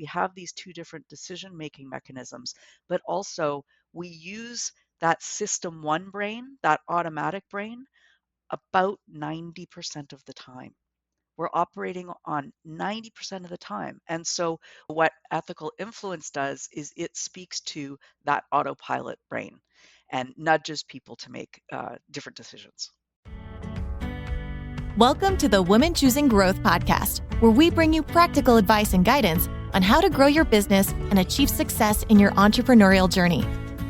we have these two different decision-making mechanisms, but also we use that system one brain, that automatic brain, about 90% of the time. We're operating on 90% of the time. And so what ethical influence does is it speaks to that autopilot brain and nudges people to make different decisions. Welcome to the Women Choosing Growth podcast, where we bring you practical advice and guidance on how to grow your business and achieve success in your entrepreneurial journey.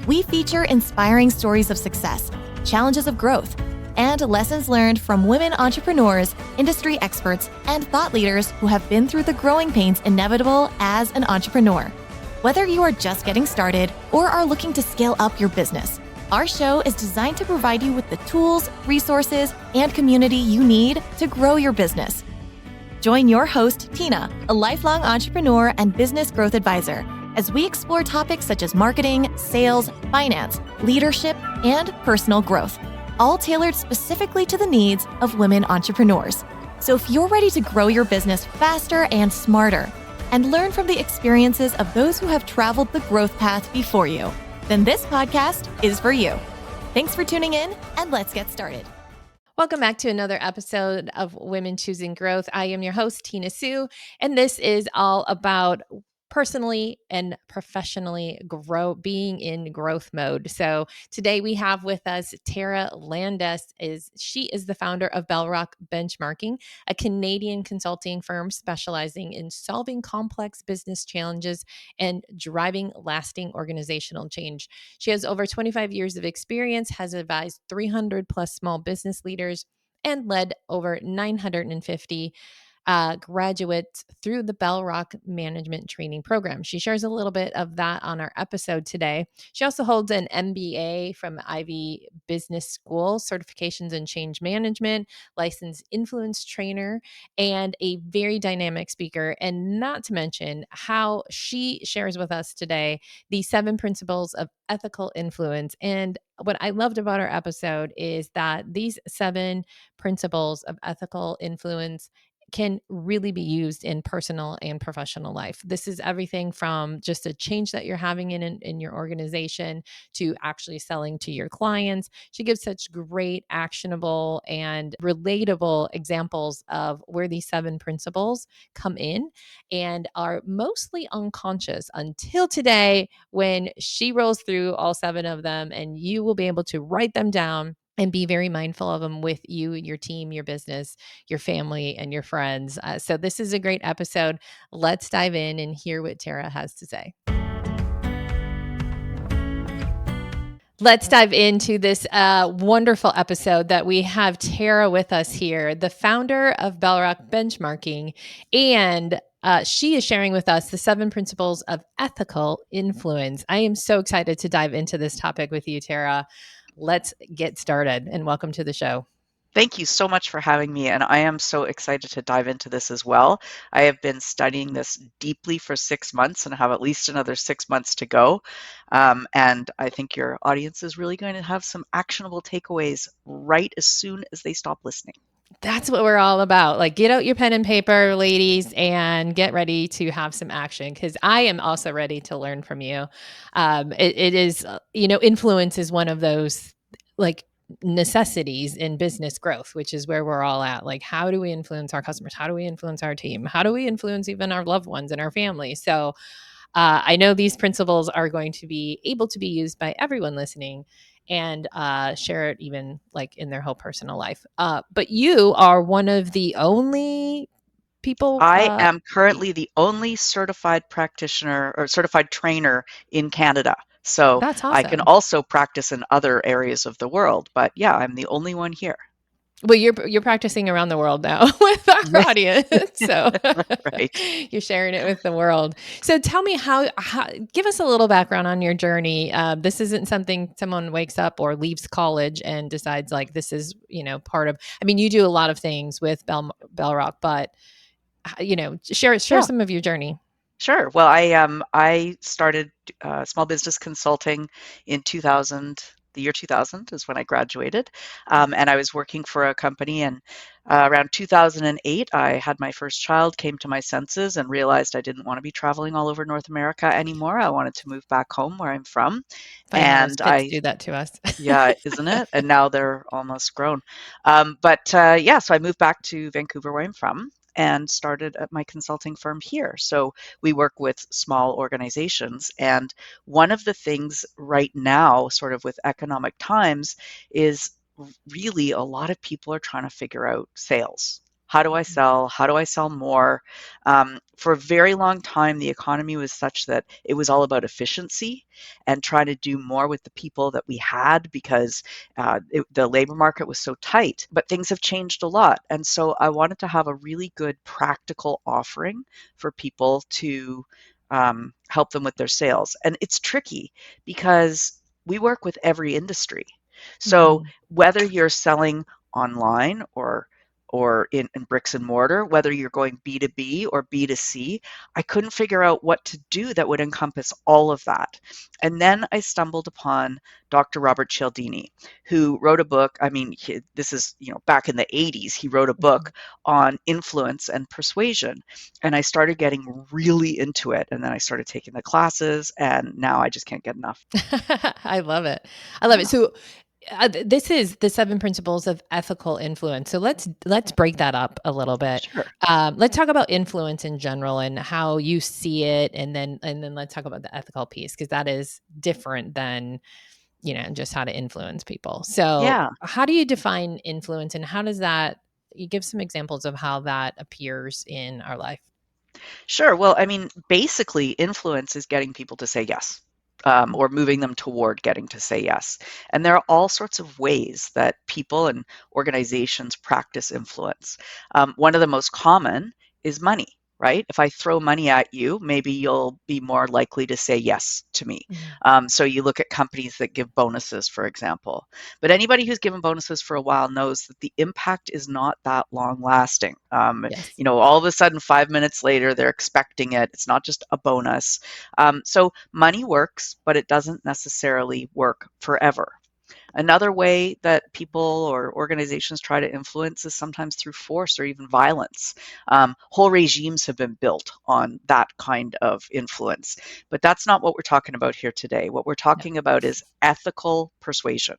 We feature inspiring stories of success, challenges of growth, and lessons learned from women entrepreneurs, industry experts, and thought leaders who have been through the growing pains inevitable as an entrepreneur. Whether you are just getting started or are looking to scale up your business, our show is designed to provide you with the tools, resources, and community you need to grow your business. Join your host, Tina, a lifelong entrepreneur and business growth advisor, as we explore topics such as marketing, sales, finance, leadership, and personal growth, all tailored specifically to the needs of women entrepreneurs. So if you're ready to grow your business faster and smarter, and learn from the experiences of those who have traveled the growth path before you, then this podcast is for you. Thanks for tuning in, and let's get started. Welcome back to another episode of Women Choosing Growth. I am your host, Tina Sue, and this is all about personally and professionally being in growth mode. So today we have with us Tara Landis. She is the founder of Bellrock Benchmarking, a Canadian consulting firm specializing in solving complex business challenges and driving lasting organizational change. She has over 25 years of experience, has advised 300 plus small business leaders, and led over 950 graduates through the Bellrock Management Training Program. She shares a little bit of that on our episode today. She also holds an MBA from Ivy Business School, certifications in change management, licensed influence trainer, and a very dynamic speaker. And not to mention how she shares with us today the 7 principles of ethical influence. And what I loved about our episode is that these 7 principles of ethical influence can really be used in personal and professional life. This is everything from just a change that you're having in your organization to actually selling to your clients. She gives such great, actionable, and relatable examples of where these 7 principles come in and are mostly unconscious until today, when she rolls through all 7 of them, and you will be able to write them down and be very mindful of them with you, your team, your business, your family, and your friends. So this is a great episode. Let's dive in and hear what Tara has to say. Let's dive into this wonderful episode that we have Tara with us here, the founder of Bellrock Benchmarking, and she is sharing with us the 7 principles of ethical influence. I am so excited to dive into this topic with you, Tara. Let's get started, and welcome to the show. Thank you so much for having me, and I am so excited to dive into this as well. I have been studying this deeply for 6 months and have at least another 6 months to go. And I think your audience is really going to have some actionable takeaways right as soon as they stop listening. That's what we're all about. Like, get out your pen and paper, ladies, and get ready to have some action, because I am also ready to learn from you. It is, influence is one of those like necessities in business growth, which is where we're all at. Like, how do we influence our customers? How do we influence our team? How do we influence even our loved ones and our family? So I know these principles are going to be able to be used by everyone listening and share it even like in their whole personal life. But you are one of the only people. I am currently the only certified practitioner or certified trainer in Canada. So that's awesome. I can also practice in other areas of the world, but yeah, I'm the only one here. Well, you're practicing around the world now with our audience, so right. You're sharing it with the world. So tell me how give us a little background on your journey. This isn't something someone wakes up or leaves college and decides like this is part of. I mean, you do a lot of things with Bellrock, but share some of your journey. Sure. Well, I started small business consulting in 2000. The year 2000 is when I graduated. And I was working for a company. And around 2008, I had my first child, came to my senses, and realized I didn't want to be traveling all over North America anymore. I wanted to move back home where I'm from. Funny how those And kids I do that to us. Yeah, isn't it? And now they're almost grown. Yeah, so I moved back to Vancouver, where I'm from, and started at my consulting firm here. So we work with small organizations. And one of the things right now, sort of with economic times, is really a lot of people are trying to figure out sales. How do I sell? How do I sell more? For a very long time, the economy was such that it was all about efficiency and trying to do more with the people that we had because the labor market was so tight. But things have changed a lot. And so I wanted to have a really good practical offering for people to help them with their sales. And it's tricky because we work with every industry. So Mhm. whether you're selling online or in bricks and mortar, whether you're going B2B or B2C, I couldn't figure out what to do that would encompass all of that. And then I stumbled upon Dr. Robert Cialdini, who wrote a book. I mean, this is, back in the 80s, he wrote a book Mhm. on influence and persuasion. And I started getting really into it. And then I started taking the classes, and now I just can't get enough. I love it. I love it. Yeah, So this is the 7 principles of ethical influence. So let's break that up a little bit. sure. Let's talk about influence in general and how you see it, and then let's talk about the ethical piece because that is different than just how to influence people. So Yeah. how do you define influence, and how does that? You give some examples of how that appears in our life. Sure. Well, I mean, basically, influence is getting people to say yes, or moving them toward getting to say yes. And there are all sorts of ways that people and organizations practice influence. One of the most common is money, right? If I throw money at you, maybe you'll be more likely to say yes to me. Mhm. So you look at companies that give bonuses, for example. But anybody who's given bonuses for a while knows that the impact is not that long lasting. Yes. All of a sudden, 5 minutes later, they're expecting it. It's not just a bonus. So money works, but it doesn't necessarily work forever. Another way that people or organizations try to influence is sometimes through force or even violence. Whole regimes have been built on that kind of influence. But that's not what we're talking about here today. What we're No. talking about is ethical persuasion.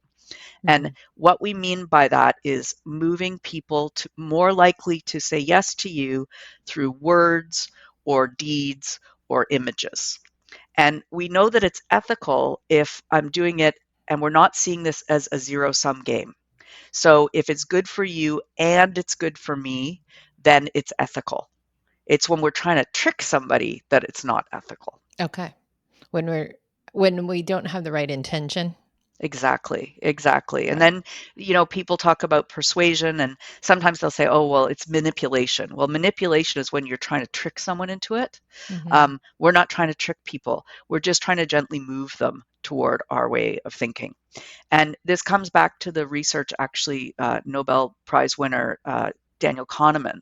And Mhm. what we mean by that is moving people to more likely to say yes to you through words or deeds or images. And we know that it's ethical if I'm doing it and we're not seeing this as a zero sum game. So if it's good for you and it's good for me, then it's ethical. It's when we're trying to trick somebody that it's not ethical. Okay. When we're when we don't have the right intention. Exactly, exactly. And Right. then, people talk about persuasion and sometimes they'll say, oh, well, it's manipulation. Well, manipulation is when you're trying to trick someone into it. Mhm. We're not trying to trick people. We're just trying to gently move them toward our way of thinking. And this comes back to the research, actually, Nobel Prize winner Daniel Kahneman.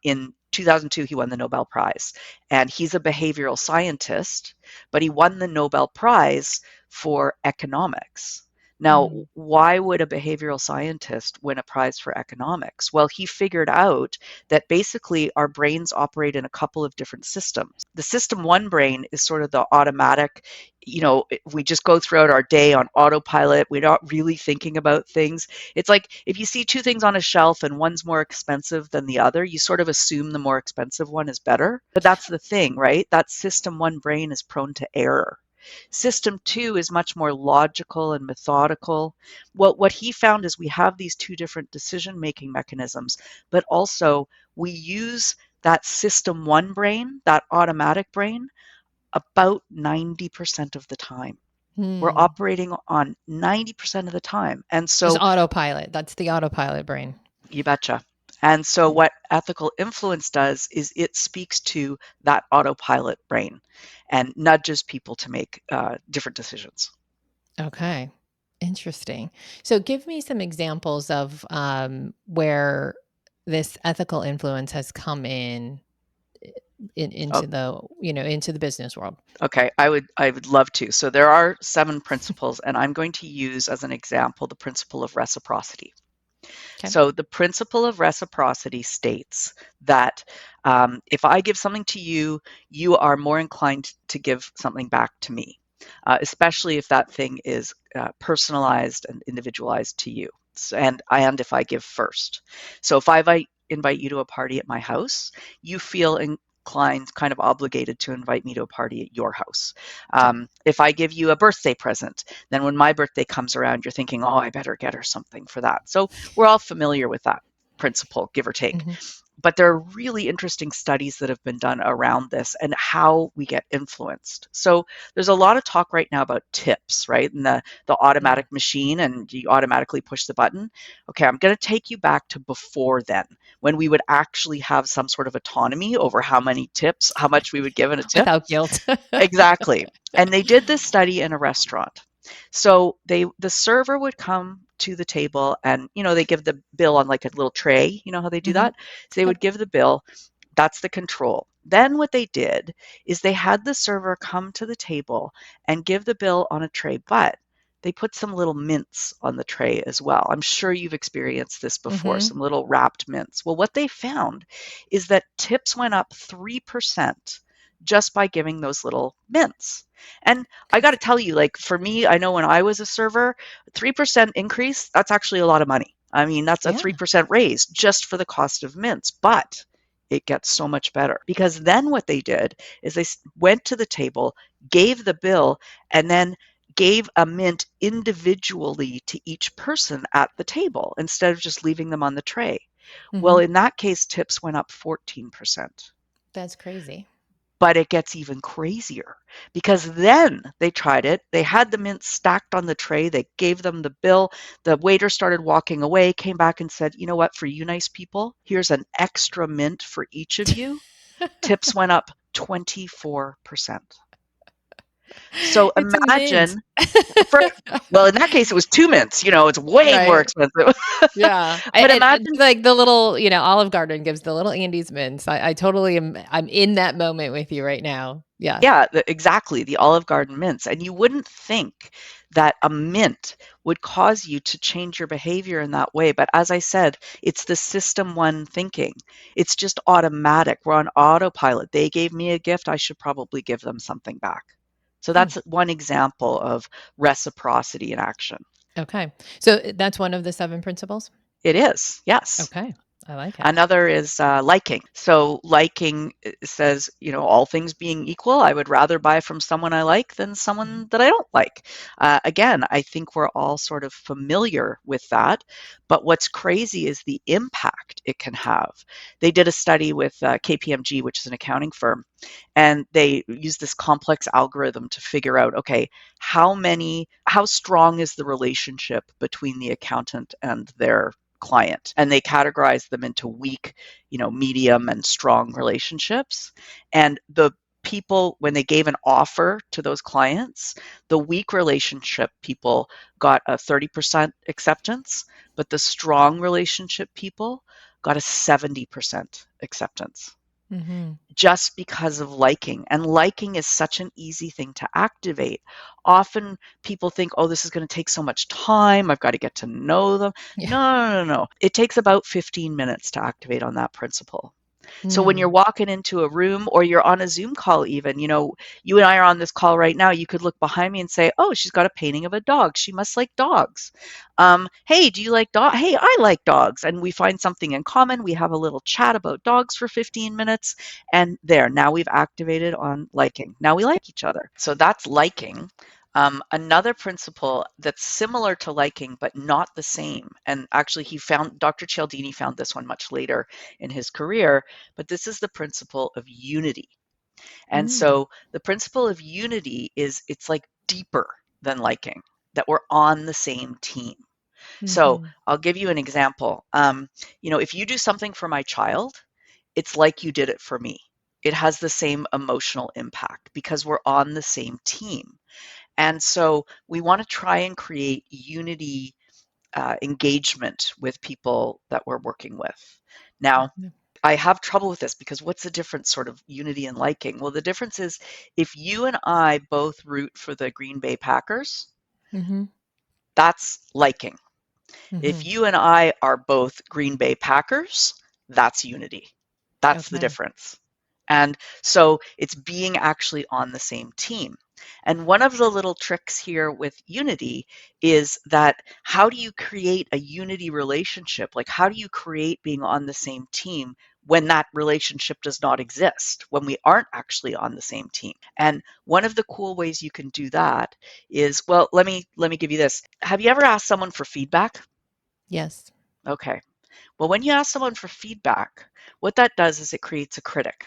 In 2002, he won the Nobel Prize. And he's a behavioral scientist, but he won the Nobel Prize for economics. Now, Mm. why would a behavioral scientist win a prize for economics? Well, he figured out that basically our brains operate in a couple of different systems. The system one brain is sort of the automatic, we just go throughout our day on autopilot. We're not really thinking about things. It's like if you see two things on a shelf and one's more expensive than the other, you sort of assume the more expensive one is better. But that's the thing, right? That system one brain is prone to error. System two is much more logical and methodical. Well, what he found is we have these two different decision making mechanisms, but also we use that system one brain, that automatic brain, about 90% of the time. We're Hmm. operating on 90% of the time. And Just so autopilot. That's the autopilot brain. you betcha. And so Mm. what ethical influence does is it speaks to that autopilot brain and nudges people to make different decisions. Okay. Interesting. So give me some examples of where this ethical influence has come in Oh, into the, into the business world? okay, I would love to. So there are 7 principles, and I'm going to use as an example the principle of reciprocity. Okay. So the principle of reciprocity states that if I give something to you, you are more inclined to give something back to me, especially if that thing is personalized and individualized to you. So, and if I give first. So if invite you to a party at my house, you feel inclined, kind of obligated to invite me to a party at your house. Sure. If I give you a birthday present, then when my birthday comes around, you're thinking, oh, I better get her something for that. So we're all familiar with that principle, give or take. Hmm. But there are really interesting studies that have been done around this and how we get influenced. So there's a lot of talk right now about tips, right? And the Yeah. automatic machine, and you automatically push the button. Okay, I'm going to take you back to before then, when we would actually have some sort of autonomy over how many tips, how much we would give in a tip. Without guilt. Exactly. And they did this study in a restaurant. So the server would come to the table, and they give the bill on like a little tray. You know how they do Hmm. that? So they Yep. would give the bill. That's the control. Then what they did is they had the server come to the table and give the bill on a tray, but they put some little mints on the tray as well. I'm sure you've experienced this before, Hmm. some little wrapped mints. Well, what they found is that tips went up 3% just by giving those little mints. And I got to tell you, like for me, I know when I was a server, 3% increase, that's actually a lot of money. I mean, that's a Yeah. 3% raise just for the cost of mints. But it gets so much better because then what they did is they went to the table, gave the bill, and then gave a mint individually to each person at the table instead of just leaving them on the tray. Well, Hmm. in that case, tips went up 14%. That's crazy. But it gets even crazier because then they tried it. They had the mints stacked on the tray. They gave them the bill. The waiter started walking away, came back and said, you know what, for you nice people, here's an extra mint for each of you. Tips went up 24%. So It's a mint. imagine for, well, in that case, it was 2 mints. It's way more Right. expensive. Yeah. But And imagine, like the little, Olive Garden gives the little Andes mints. I totally am. I'm in that moment with you right now. Yeah. yeah, exactly, the Olive Garden mints. And you wouldn't think that a mint would cause you to change your behavior in that way. But as I said, it's the system one thinking. It's just automatic. We're on autopilot. They gave me a gift. I should probably give them something back. So Hmm. that's one example of reciprocity in action. Okay. So that's one of the 7 principles? It is, yes. Okay. I like it. Another is liking. So liking says, all things being equal, I would rather buy from someone I like than someone that I don't like. Again, I think we're all sort of familiar with that. But what's crazy is the impact it can have. They did a study with KPMG, which is an accounting firm, and they used this complex algorithm to figure out, okay, how strong is the relationship between the accountant and their client, and they categorize them into weak, medium and strong relationships. And the people, when they gave an offer to those clients, the weak relationship people got a 30% acceptance, but the strong relationship people got a 70% acceptance, Mhm. just because of liking. And liking is such an easy thing to activate. Often people think, oh, this is going to take so much time. I've got to get to know them. Yeah. No, no, no, no. It takes about 15 minutes to activate on that principle. So when you're Mm. walking into a room or you're on a Zoom call, even, you and I are on this call right now, you could look behind me and say, oh, she's got a painting of a dog. She must like dogs. Hey, do you like dog? Hey, I like dogs. And we find something in common. We have a little chat about dogs for 15 minutes. And there, now we've activated on liking. Now we like each other. So that's liking. Another principle that's similar to liking, but not the same. And actually, Dr. Cialdini found this one much later in his career, but this is the principle of unity. And Mm. so the principle of unity it's like deeper than liking, that we're on the same team. So Mhm. I'll give you an example. If you do something for my child, it's like you did it for me. It has the same emotional impact because we're on the same team. And so we want to try and create unity engagement with people that we're working with. Now, Mhm. I have trouble with this because what's the difference, sort of unity and liking? Well, the difference is if you and I both root for the Green Bay Packers, Mm-hmm. that's liking. Mm-hmm. If you and I are both Green Bay Packers, that's unity. That's the Okay. difference. And so it's being actually on the same team. And one of the little tricks here with unity is that how do you create a unity relationship? Like, how do you create being on the same team when that relationship does not exist, when we aren't actually on the same team? And one of the cool ways you can do that is, well, let me give you this. Have you ever asked someone for feedback? Yes. Okay. Well, when you ask someone for feedback, what that does is it creates a critic.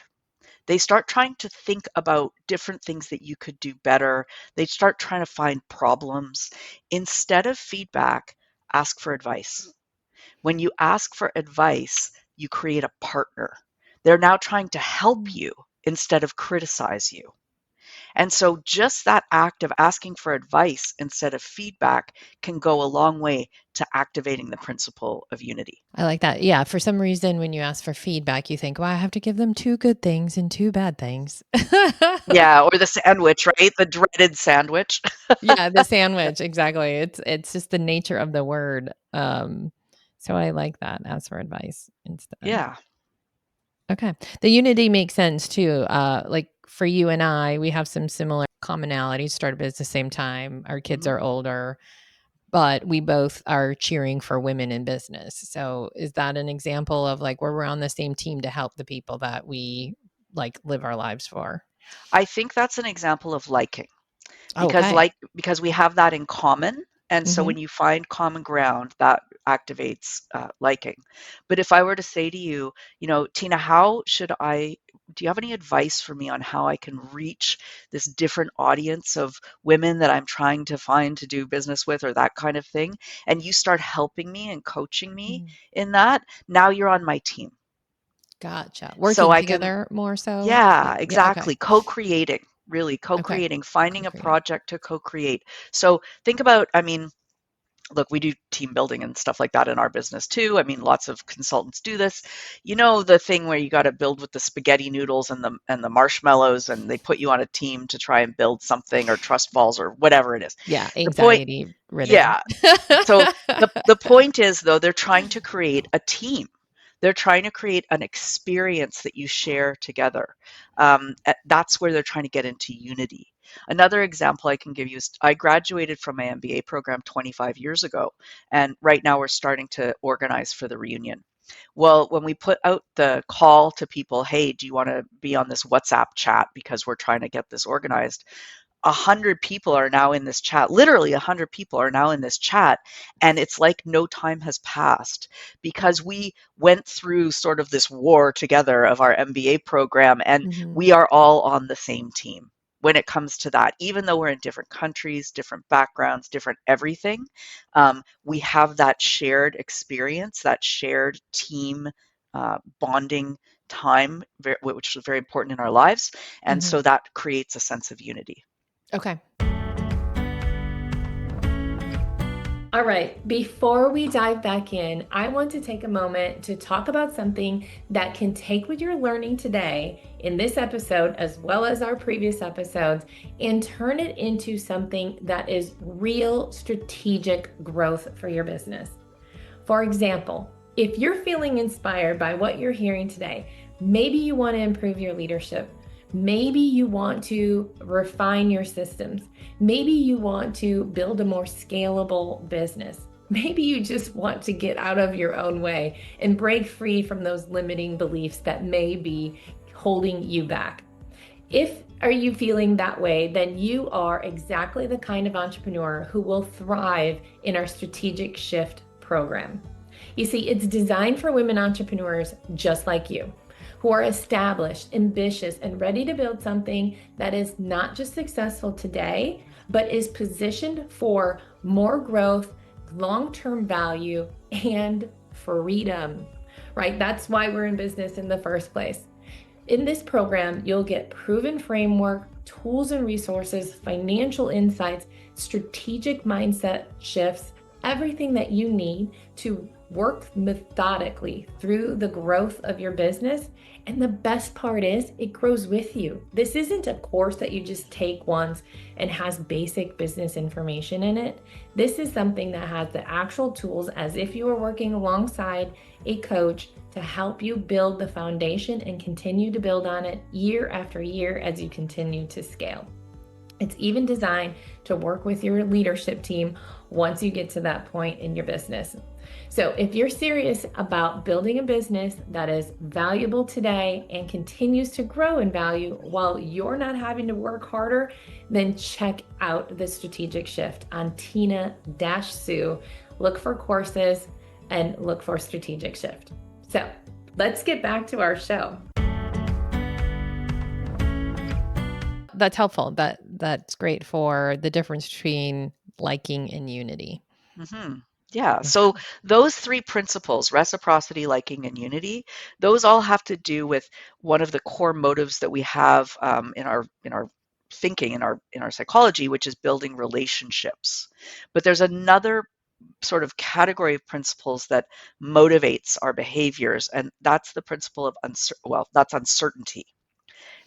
They start trying to think about different things that you could do better. They start trying to find problems. Instead of feedback, ask for advice. When you ask for advice, you create a partner. They're now trying to help you instead of criticize you. And so just that act of asking for advice instead of feedback can go a long way to activating the principle of unity. I like that. Yeah. For some reason, when you ask for feedback, you think, well, I have to give them 2 good things and 2 bad things. Yeah, or the sandwich, right? The dreaded sandwich. Yeah, the sandwich, exactly. It's just the nature of the word. So I like that. Ask for advice instead. Yeah. Okay. The unity makes sense too. Like for you and I, we have some similar commonalities. Started at the same time. Our kids Mhm. are older, but we both are cheering for women in business. So is that an example of like where we're on the same team to help the people that we like live our lives for? I think that's an example of liking. Okay. Because we have that in common, and so Mm-hmm. when you find common ground, that activates liking. But if I were to say to you, Tina, how should I do you have any advice for me on how I can reach this different audience of women that I'm trying to find to do business with, or that kind of thing? And you start helping me and coaching me Mm-hmm. in that, now you're on my team. Gotcha. So Working I can together more so? Yeah, Yeah, okay. exactly. Co-creating, really Okay. co-creating, finding a Co-create. project to co-create. So think about, I mean, look, we do team building and stuff like that in our business too. I mean, lots of consultants do this. You know, the thing where you got to build with the spaghetti noodles and the marshmallows, and they put you on a team to try and build something, or trust balls, or whatever it is. Yeah, The point, anxiety ridden. yeah, so the point is, though, they're trying to create a team. They're trying to create an experience that you share together. That's where they're trying to get into unity. Another example I can give you is I graduated from my MBA program 25 years ago, and right now we're starting to organize for the reunion. Well, when we put out the call to people, hey, do you want to be on this WhatsApp chat because we're trying to get this organized? 100 people are now in this chat. Literally 100 people are now in this chat. And it's like no time has passed because we went through sort of this war together of our MBA program, and Mhm, we are all on the same team when it comes to that. Even though we're in different countries, different backgrounds, different everything, we have that shared experience, that shared team bonding time, which is very important in our lives. And mhm. so that creates a sense of unity. Okay. All right, before we dive back in, I want to take a moment to talk about something that can take what you're learning today in this episode, as well as our previous episodes, and turn it into something that is real strategic growth for your business. For example, if you're feeling inspired by what you're hearing today, maybe you want to improve your leadership. Maybe you want to refine your systems. Maybe you want to build a more scalable business. Maybe you just want to get out of your own way and break free from those limiting beliefs that may be holding you back. If are you feeling that way, then you are exactly the kind of entrepreneur who will thrive in our strategic shift program. You see, it's designed for women entrepreneurs just like you, who are established, ambitious, and ready to build something that is not just successful today, but is positioned for more growth, long-term value, and freedom, right? That's why we're in business in the first place. In this program, you'll get proven framework, tools and resources, financial insights, strategic mindset shifts, everything that you need to Work methodically through the growth of your business. And the best part is it grows with you. This isn't a course that you just take once and has basic business information in it. This is something that has the actual tools as if you were working alongside a coach to help you build the foundation and continue to build on it year after year as you continue to scale. It's even designed to work with your leadership team once you get to that point in your business. So if you're serious about building a business that is valuable today and continues to grow in value while you're not having to work harder, then check out the strategic shift on Tina-Sue. Look for courses and look for strategic shift. So let's get back to our show. That's helpful. That's great for the difference between liking and unity. Mm-hmm. Yeah. So those three principles, reciprocity, liking, and unity, those all have to do with one of the core motives that we have in our thinking, in our psychology, which is building relationships. But there's another sort of category of principles that motivates our behaviors, and that's the principle of that's uncertainty.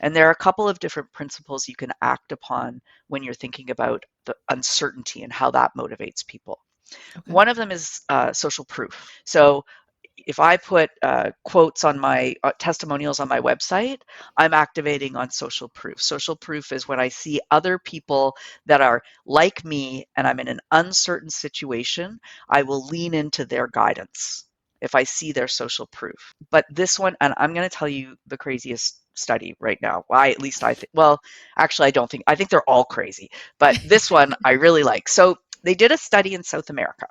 And there are a couple of different principles you can act upon when you're thinking about the uncertainty and how that motivates people. Okay. One of them is social proof. So if I put quotes on my testimonials on my website, I'm activating on social proof. Social proof is when I see other people that are like me and I'm in an uncertain situation, I will lean into their guidance if I see their social proof. But this one, and I'm going to tell you the craziest study right now. I think, well, actually, I think they're all crazy, but this one I really like. So they did a study in South America.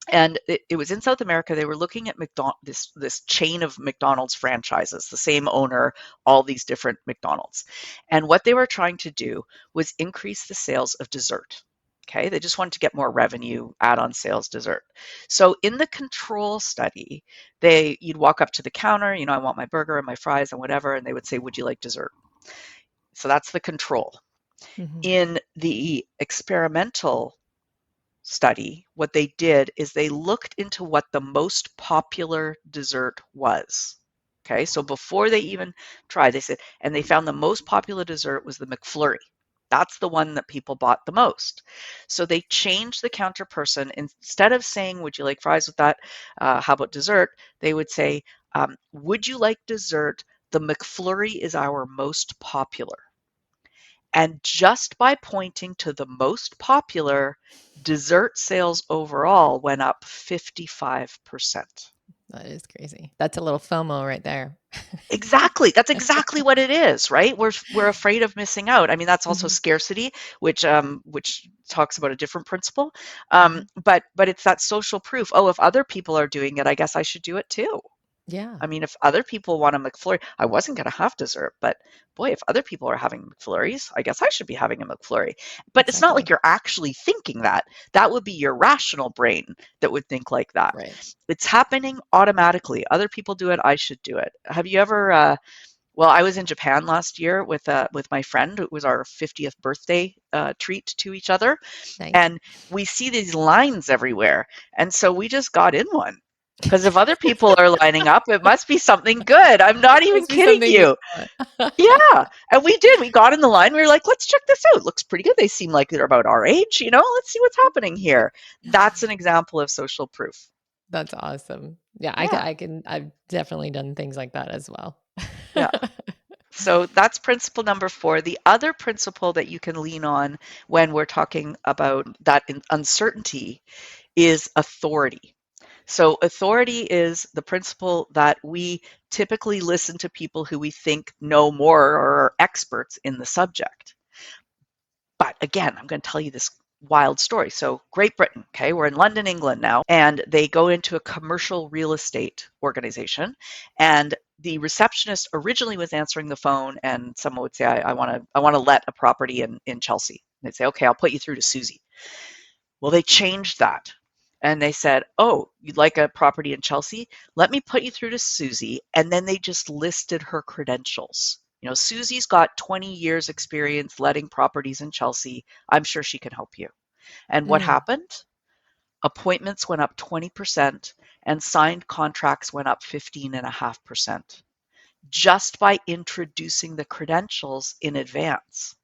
And it was in South America. They were looking at this chain of McDonald's franchises, the same owner, all these different McDonald's. And what they were trying to do was increase the sales of dessert. Okay, they just wanted to get more revenue, add-on sales, dessert. So in the control study, you'd walk up to the counter, I want my burger and my fries and whatever, and they would say, would you like dessert? So that's the control. Mm-hmm. In the experimental study, what they did is they looked into what the most popular dessert was. Okay, so before they even tried, they said, and they found the most popular dessert was the McFlurry. That's the one that people bought the most. So they changed the counter person. Instead of saying, would you like fries with that? How about dessert? They would say, would you like dessert? The McFlurry is our most popular. And just by pointing to the most popular, dessert sales overall went up 55%. That is crazy. That's a little FOMO right there. Exactly. That's exactly what it is, right? We're afraid of missing out. I mean, that's also scarcity, which talks about a different principle. But it's that social proof. Oh, if other people are doing it, I guess I should do it too. Yeah. I mean, if other people want a McFlurry, I wasn't going to have dessert, but boy, if other people are having McFlurries, I guess I should be having a McFlurry. But It's not like you're actually thinking that. That would be your rational brain that would think like that. Right. It's happening automatically. Other people do it, I should do it. Have you ever well, I was in Japan last year with my friend. It was our 50th birthday treat to each other. Nice. And we see these lines everywhere. And so we just got in one. Because if other people are lining up, it must be something good. I'm not even kidding you. Yeah. And we did. We got in the line. We were like, let's check this out. Looks pretty good. They seem like they're about our age. Let's see what's happening here. That's an example of social proof. That's awesome. Yeah. I've definitely done things like that as well. Yeah. So that's principle number 4. The other principle that you can lean on when we're talking about that uncertainty is authority. So authority is the principle that we typically listen to people who we think know more or are experts in the subject. But again, I'm going to tell you this wild story. So Great Britain, okay, we're in London, England now, and they go into a commercial real estate organization, and the receptionist originally was answering the phone, and someone would say, I want to let a property in Chelsea. And they'd say, okay, I'll put you through to Susie. Well, they changed that. And they said, oh, you'd like a property in Chelsea? Let me put you through to Susie. And then they just listed her credentials. Susie's got 20 years experience letting properties in Chelsea. I'm sure she can help you. And what happened? Appointments went up 20%, and signed contracts went up 15.5% just by introducing the credentials in advance.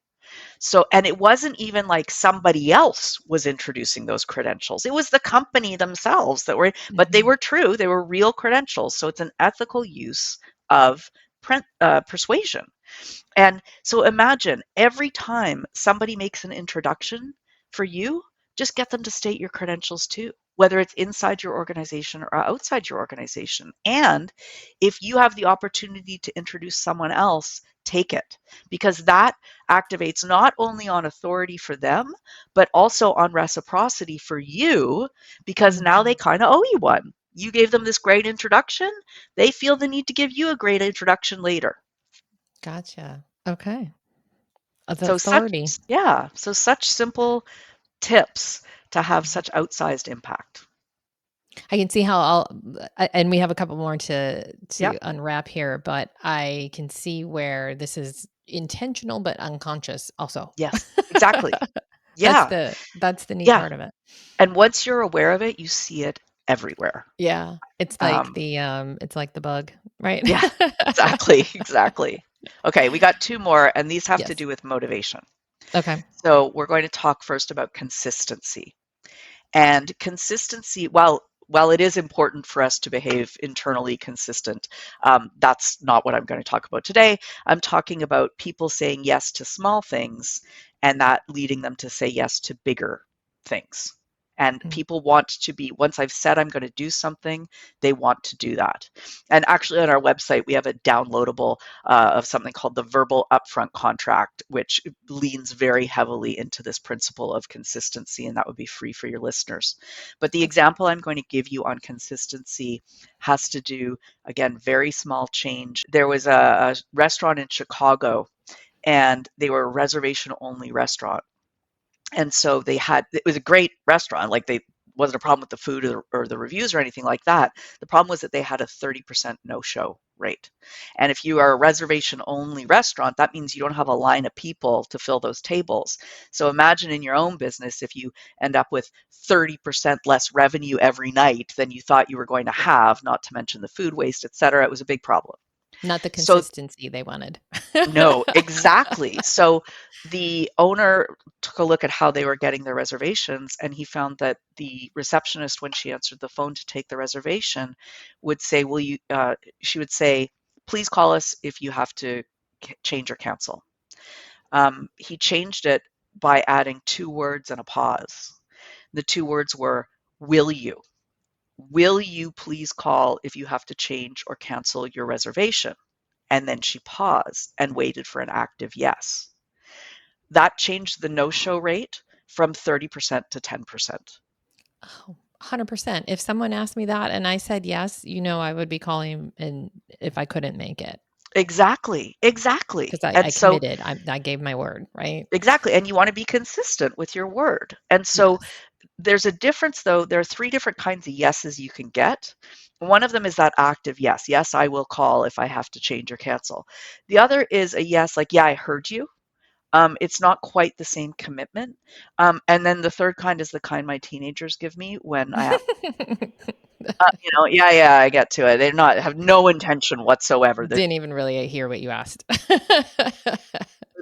So, and it wasn't even like somebody else was introducing those credentials. It was the company themselves that were, but they Mhm. were true. They were real credentials. So it's an ethical use of persuasion. And so imagine every time somebody makes an introduction for you, just get them to state your credentials too, whether it's inside your organization or outside your organization. And if you have the opportunity to introduce someone else, take it, because that activates not only on authority for them, but also on reciprocity for you, because now they Mhm. kind of owe you one. You gave them this great introduction. They feel the need to give you a great introduction later. Gotcha. Okay. The So such, authority. yeah, so such simple tips to have such outsized impact. I can see how and we have a couple more to Yep. unwrap here, but I can see where this is intentional but unconscious also. Yes, exactly. That's Yeah. the neat Yeah. part of it. And once you're aware of it, you see it everywhere. Yeah. Um, It's like the bug, right? yeah, exactly, exactly. Okay, we got two more, and these have to Yes. do with motivation. Okay. So we're going to talk first about consistency. And consistency, while it is important for us to behave internally consistent, that's not what I'm going to talk about today. I'm talking about people saying yes to small things and that leading them to say yes to bigger things. And Mm. people want to be, once I've said I'm going to do something, they want to do that. And actually, on our website, we have a downloadable of something called the verbal upfront contract, which leans very heavily into this principle of consistency, and that would be free for your listeners. But the Okay. example I'm going to give you on consistency has to do, again, very small change. There was a restaurant in Chicago, and they were a reservation only restaurant. And so it was a great restaurant. Like, they wasn't a problem with the food or the reviews or anything like that. The problem was that they had a 30% no-show rate. And if you are a reservation only restaurant, that means you don't have a line of people to fill those tables. So imagine in your own business, if you end up with 30% less revenue every night than you thought you were going to have, not to mention the food waste, et cetera, it was a big problem. Not the So consistency they wanted. no, exactly. So the owner took a look at how they were getting their reservations, and he found that the receptionist, when she answered the phone to take the reservation, would say, "Will you?" She would say, "Please call us if you have to change or cancel." He changed it by adding two words and a pause. The two words were, "Will you?" Will you please call if you have to change or cancel your reservation? And then she paused and waited for an active yes. That changed the no-show rate from 30% to 10%. Oh, 100%. If someone asked me that and I said yes, I would be calling and if I couldn't make it Exactly, exactly. because I And so, committed. I gave my word, right? exactly. And you want to be consistent with your word. And so Yes. there's a difference, though. There are three different kinds of yeses you can get. One of them is that active yes. Yes, I will call if I have to change or cancel. The other is a yes, like, yeah, I heard you. It's not quite the same commitment. And then the third kind is the kind my teenagers give me when I ask, yeah, yeah, I get to it. They're not have no intention whatsoever. Didn't even really hear what you asked.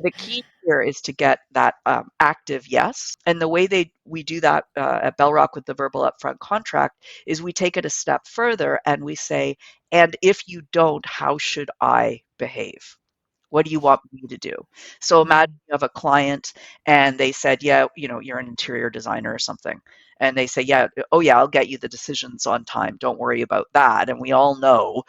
The key here is to get that active yes. And the way we do that at Bellrock with the verbal upfront contract is we take it a step further and we say, and if you don't, how should I behave? What do you want me to do? So imagine Mhm. you have a client and they said, yeah, you're an interior designer or something. And they say, yeah, oh yeah, I'll get you the decisions on time. Don't worry about that. And we all know,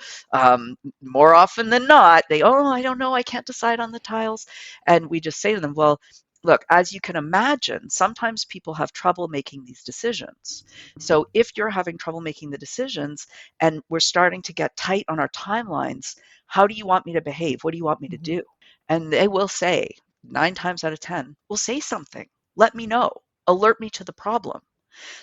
more often than not, oh, I don't know, I can't decide on the tiles. And we just say to them, well, look, as you can imagine, sometimes people have trouble making these decisions. So if you're having trouble making the decisions and we're starting to get tight on our timelines, how do you want me to behave? What do you want me to Mhm. do? And they will say, 9 times out of 10, will say something. Let me know. Alert me to the problem.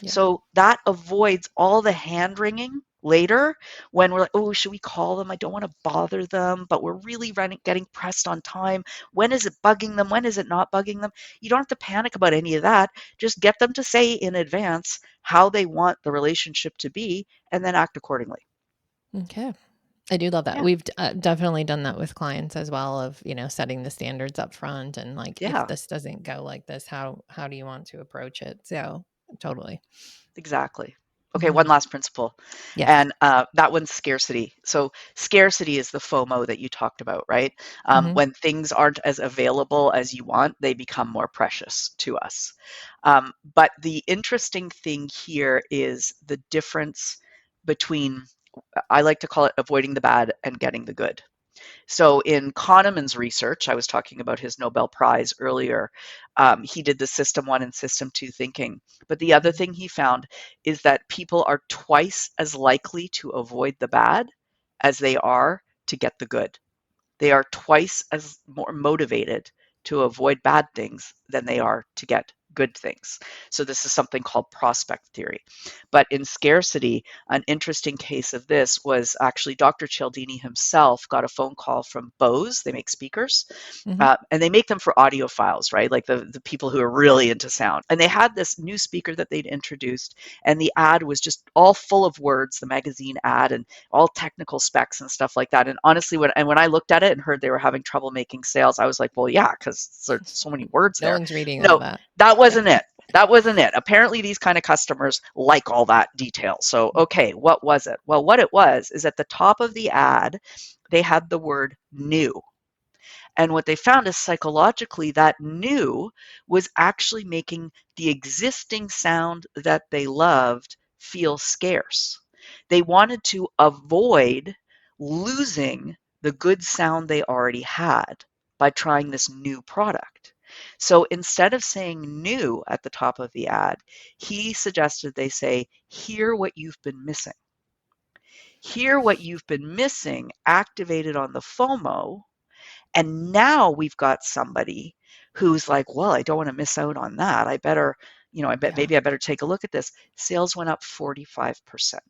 Yeah. So that avoids all the hand wringing later when we're like, oh, should we call them? I don't want to bother them, but we're really getting pressed on time. When is it bugging them? When is it not bugging them? You don't have to panic about any of that. Just get them to say in advance how they want the relationship to be and then act accordingly. Okay. I do love that. Yeah. We've definitely done that with clients as well of, setting the standards up front and like, if Yeah, this doesn't go like this, how do you want to approach it? So totally. exactly. Okay, one Mhm. last principle, Yes. and that one's scarcity. So scarcity is the FOMO that you talked about, right? Mhm. When things aren't as available as you want, they become more precious to us. But the interesting thing here is the difference between, I like to call it avoiding the bad and getting the good. So in Kahneman's research, I was talking about his Nobel Prize earlier. He did the system one and system two thinking. But the other Mhm. thing he found is that people are twice as likely to avoid the bad as they are to get the good. They are twice as more motivated to avoid bad things than they are to get good things. So this is something called prospect theory. But in scarcity, an interesting case of this was actually Dr. Cialdini himself got a phone call from Bose. They make speakers, Mhm. and they make them for audiophiles, right? Like the people who are really into sound. And they had this new speaker that they'd introduced, and the ad was just all full of words, the magazine ad, and all technical specs and stuff like that. And honestly, when I looked at it and heard they were having trouble making sales, I was like, well, yeah, because there's so many words No there. one's reading all No, that. that Yeah. wasn't it. That wasn't it. Apparently, these kind of customers like all that detail. So, okay, what was it? Well, what it was is at the top of the ad, they had the word new. And what they found is psychologically that new was actually making the existing sound that they loved feel scarce. They wanted to avoid losing the good sound they already had by trying this new product. So instead of saying new at the top of the ad, he suggested they say, hear what you've been missing. Hear what you've been missing activated on the FOMO, and now we've got somebody who's like, well, I don't want to miss out on that. I better, I bet Yeah. maybe I better take a look at this. Sales went up 45%.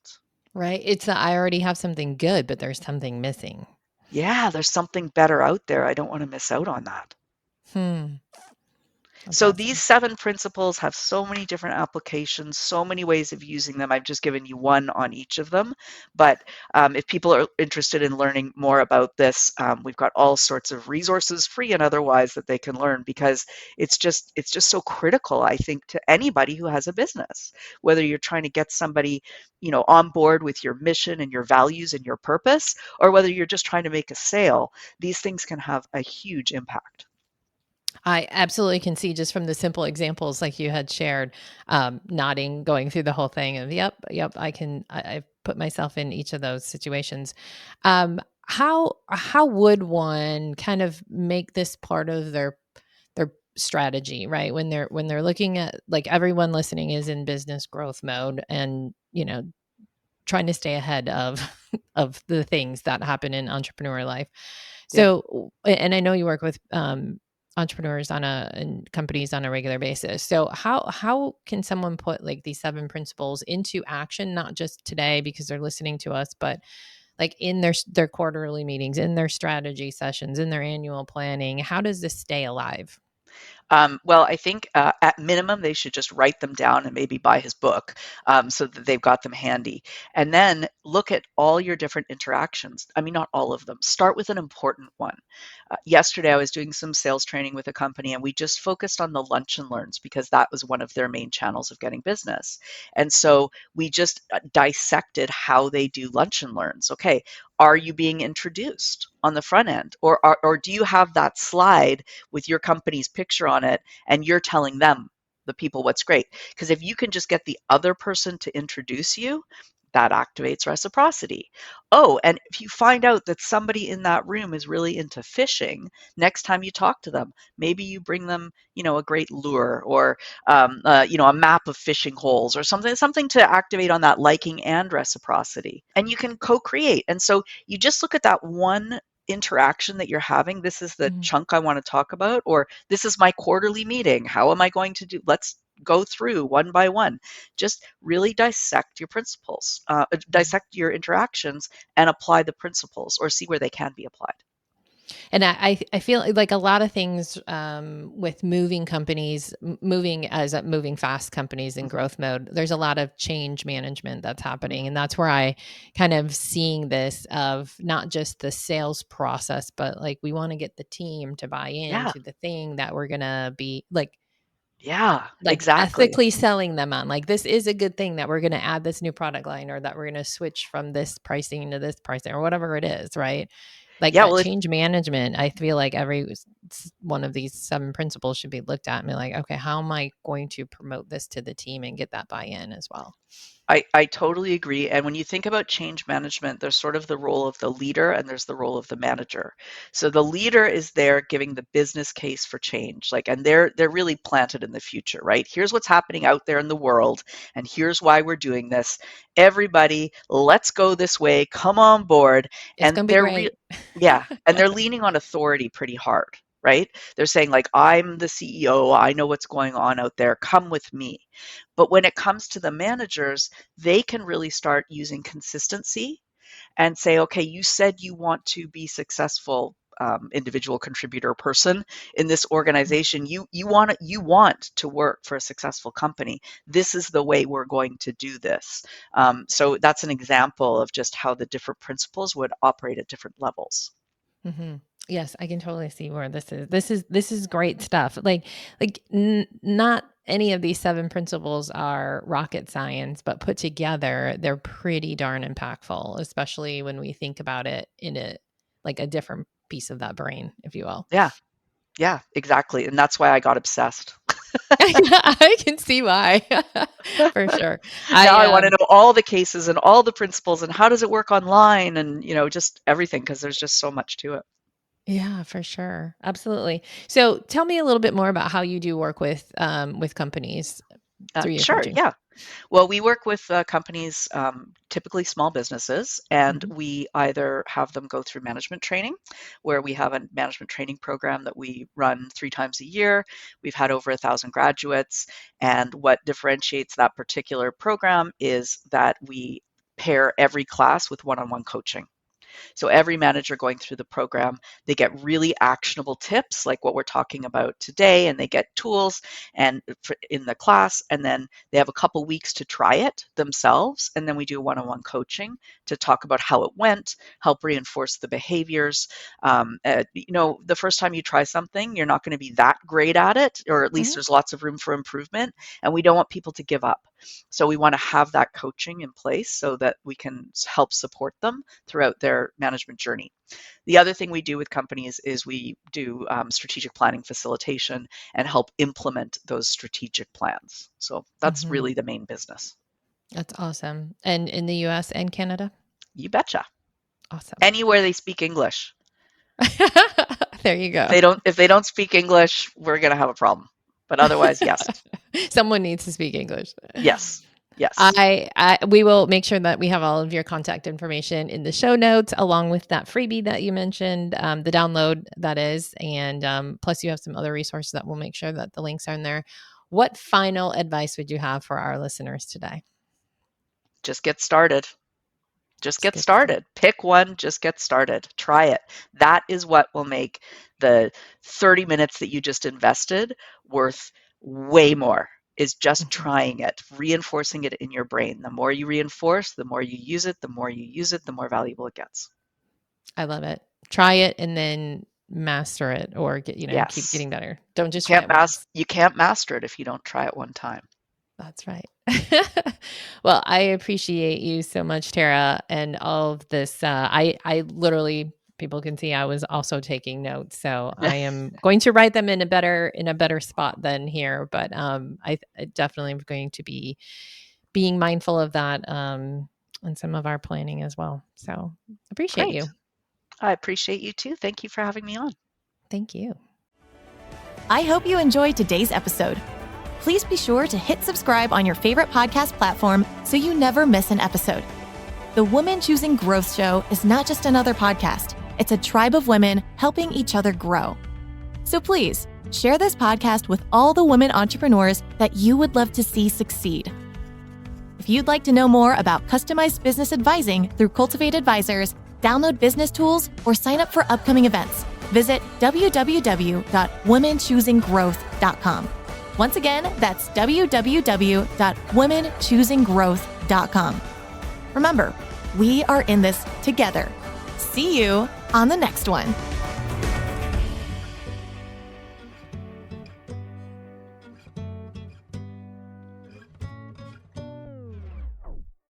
Right. It's I already have something good, but there's something missing. Yeah, there's something better out there. I don't want to miss out on that. Hmm. That's So these awesome. 7 principles have so many different applications, so many ways of using them. I've just given you one on each of them. But if people are interested in learning more about this, we've got all sorts of resources, free and otherwise, that they can learn, because it's just so critical, I think, to anybody who has a business. Whether you're trying to get somebody, on board with your mission and your values and your purpose, or whether you're just trying to make a sale, these things can have a huge impact. I absolutely can see just from the simple examples like you had shared, nodding, going through the whole thing of, yep, yep, I've put myself in each of those situations. How would one kind of make this part of their strategy, right? When they're looking at, like, everyone listening is in business growth mode and, trying to stay ahead of of the things that happen in entrepreneur life. Yeah. So, and I know you work with entrepreneurs and companies on a regular basis. So how can someone put like these 7 principles into action, not just today because they're listening to us, but like in their quarterly meetings, in their strategy sessions, in their annual planning? How does this stay alive? Well, I think at minimum, they should just write them down and maybe buy his book, so that they've got them handy. And then look at all your different interactions. I mean, not all of them. Start with an important one. Yesterday, I was doing some sales training with a company, and we just focused on the lunch and learns because that was one of their main channels of getting business. And so we just dissected how they do lunch and learns. Okay, are you being introduced on the front end, or do you have that slide with your company's picture on it and you're telling them, the people, what's great? Because if you can just get the other person to introduce you, that activates reciprocity. Oh, and if you find out that somebody in that room is really into fishing, next time you talk to them, maybe you bring them, a great lure, or a map of fishing holes, or something to activate on that liking and reciprocity. And you can co-create. And so you just look at that one interaction that you're having. This is the Mhm. chunk I want to talk about, or this is my quarterly meeting. How am I going to do? Let's go through one by one. Just really dissect your principles, dissect your interactions, and apply the principles, or see where they can be applied. And I feel like a lot of things with moving companies, moving fast companies in Mhm. growth mode, there's a lot of change management that's happening. And that's where I kind of seeing this of not just the sales process, but like we want to get the team to buy Yeah, into the thing that we're going to be yeah, like exactly. ethically selling them on. Like, this is a good thing that we're going to add this new product line, or that we're going to switch from this pricing to this pricing, or whatever it is, right? Like Yeah, that well, change management, I feel like every one of these 7 principles should be looked at and be like, okay, how am I going to promote this to the team and get that buy-in as well? I totally agree. And when you think about change management, there's sort of the role of the leader and there's the role of the manager. So the leader is there giving the business case for change. Like, and they're really planted in the future, right? Here's what's happening out there in the world, and here's why we're doing this. Everybody, let's go this way. Come on board. It's And going to be great. yeah, and they're leaning on authority pretty hard, right? They're saying like, I'm the CEO, I know what's going on out there. Come with me. But when it comes to the managers, they can really start using consistency and say, okay, you said you want to be successful, individual contributor person in this organization. You want to work for a successful company. This is the way we're going to do this. So that's an example of just how the different principles would operate at different levels. Mm-hmm. Yes, I can totally see where this is. This is great stuff. Not any of these 7 principles are rocket science, but put together, they're pretty darn impactful, especially when we think about it in a different piece of that brain, if you will. Yeah, yeah, exactly. And that's why I got obsessed. I can see why, for sure. Now I I want to know all the cases and all the principles and how does it work online and, just everything, because there's just so much to it. Yeah, for sure. Absolutely. So tell me a little bit more about how you do work with companies through your Sure, coaching. yeah. Well, we work with companies, typically small businesses, and Mhm. we either have them go through management training, where we have a management training program that we run 3 times a year. We've had over 1,000 graduates, and what differentiates that particular program is that we pair every class with one-on-one coaching. So every manager going through the program, they get really actionable tips like what we're talking about today, and they get tools and in the class, and then they have a couple weeks to try it themselves, and then we do one-on-one coaching to talk about how it went, help reinforce the behaviors. The first time you try something, you're not going to be that great at it, or at least Mhm. there's lots of room for improvement, and we don't want people to give up. So we want to have that coaching in place so that we can help support them throughout their management journey. The other thing we do with companies is we do strategic planning facilitation and help implement those strategic plans. So that's Mhm. really the main business. That's awesome. And in the US and Canada? You betcha. Awesome. Anywhere they speak English. There you If go. they don't speak English, we're going to have a problem. But otherwise, yes. Someone needs to speak English. Yes. Yes. We will make sure that we have all of your contact information in the show notes, along with that freebie that you mentioned, the download that is, and plus you have some other resources that we'll make sure that the links are in there. What final advice would you have for our listeners today? Just get started. Just Just get get started. started. Pick one, just get started. Try it. That is what will make the 30 minutes that you just invested worth way more, is just Mhm. trying it, reinforcing it in your brain. The more you reinforce, the more you use it, the more you use it, the more valuable it gets. I love it. Try it and then master it, or keep Yes. getting better. Don't You just try can't it once. master it if you don't try it one time. That's right. Well, I appreciate you so much, Tara, and all of this. I literally, people can see I was also taking notes, so I am going to write them in a better spot than here. But I definitely am going to be being mindful of that in some of our planning as well. So appreciate Great. you. I appreciate you too. Thank you for having me on. Thank you. I hope you enjoyed today's episode. Please be sure to hit subscribe on your favorite podcast platform so you never miss an episode. The Woman Choosing Growth Show is not just another podcast. It's a tribe of women helping each other grow. So please, share this podcast with all the women entrepreneurs that you would love to see succeed. If you'd like to know more about customized business advising through Cultivate Advisors, download business tools, or sign up for upcoming events, visit www.womenchoosinggrowth.com. Once again, that's www.womenchoosinggrowth.com. Remember, we are in this together. See you on the next one.